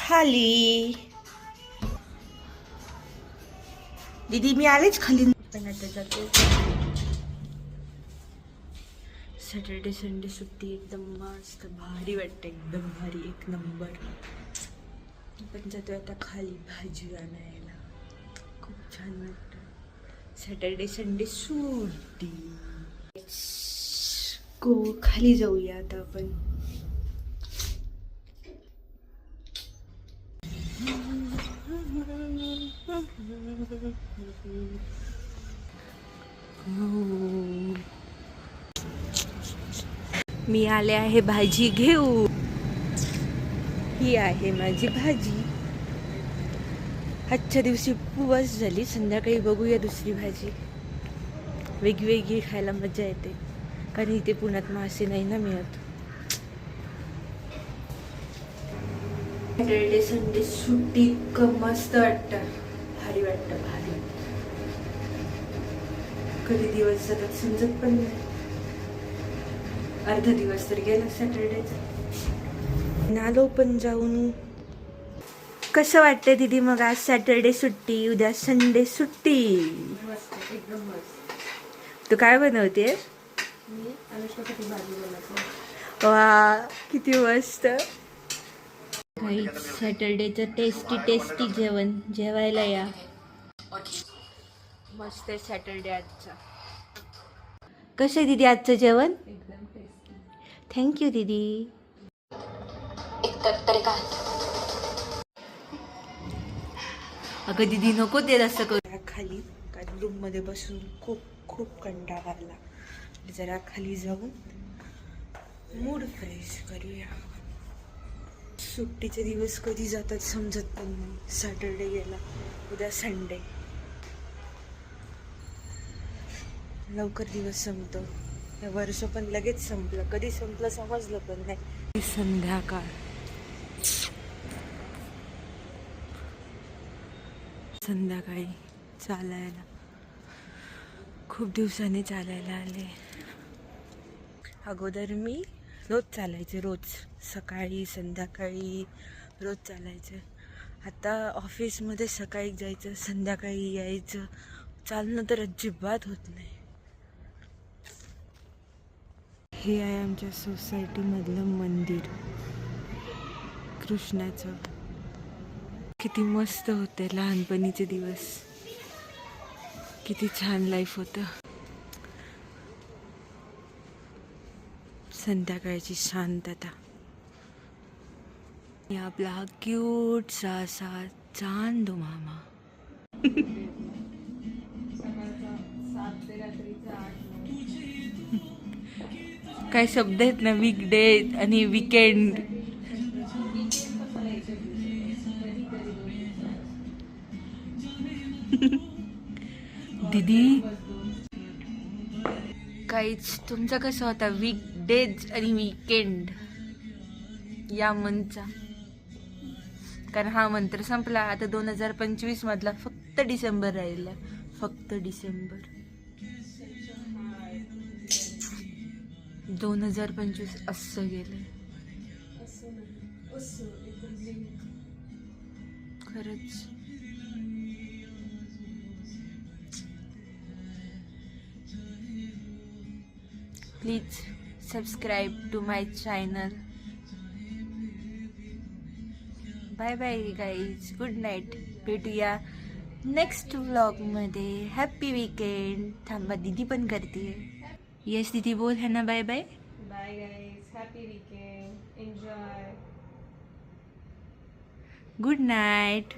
खाली. दीदी मी आलेच खाली. पण आता जातो. सॅटर्डे संडे सुट्टी एकदम मस्त भारी वाटते, एकदम भारी, एक नंबर. पण जातोय आता खाली भाजी आणायला. खूप छान वाटतं. सॅटर्डे संडे सुट्टी. गो खाली जाऊया आता आपण. मी आले आहे भाजी घेऊ. ही आहे माझी भाजी. आजच्या दिवशी उपवास झाली. संध्याकाळी बघूया दुसरी भाजी. वेगवेगळी खायला मजा येते, कारण इथे पुण्यात मासे नाही ना मिळत. सॅटर्डे संडे सुट्टी मस्त वाटतं, भारी वाटतं, भारी. कधी दिवस जातात समजत पण नाही. अर्धा दिवस तर गेला सॅटर्डेचा. आलो पण जाऊन. कसं वाटतंय दीदी मग? आज सॅटर्डे सुट्टी, उद्या संडे सुट्टी. मस्त, एकदम मस्त. तू काय बनवतेस? मी अनुष्कासाठी भाजी बनवते. वा किती मस्त. काही सॅटर्डेचं टेस्टी जेवण. जेवायला या. मस्त आहे सॅटर्डे आजचा. कसं आहे दीदी आजचं जेवण? एकदम टेस्टी. थँक्यू दीदी. अगं दीदी नको ते असं करू. खाली कारण रूम मध्ये बसून खूप खूप कंटाळा आला. जरा खाली जाऊन मूड फ्रेश करूया. सुट्टीचे दिवस कधी जातात समजत पण नाही. सॅटर्डे गेला, उद्या संडे. लवकर दिवस संपतो. हे वर्ष पण लगेच संपलं. कधी संपलं समजलं पण नाही. संध्याकाळ. संध्याकाळी चालायला खूप दिवसांनी चालायला आले. अगोदर मी रोज चालायचे, रोज सकाळी संध्याकाळी रोज चालायचे. आता ऑफिसमध्ये सकाळी जायचं, संध्याकाळी यायचं. चालणं तर अजिबात होत नाही. हे आहे आमच्या सोसायटीमधलं मंदिर कृष्णाचं. किती मस्त होते लहानपणीचे दिवस. किती छान लाईफ होतं. संध्याकाळची शांतता. आपला हा क्यूट सा चांद मामा. काय शब्द आहेत ना, वीकडे आणि वीकेंड. दीदी काहीच. तुमचा कसा होता वीकडेज आणि वीकेंड या मंथचा? कारण हा मंत्र संपला आता. 2025 मधला फक्त डिसेंबर राहिला. फक्त डिसेंबर. 2025 असं गेलं खरंच. Please subscribe to my channel. Bye bye guys. Good night. भेटूया नेक्स्ट व्लॉगमध्ये. Happy weekend. थांबा दीदी पण करते. येस दीदी बोल है ना. Bye bye. Bye guys. Happy weekend. Enjoy. Good night.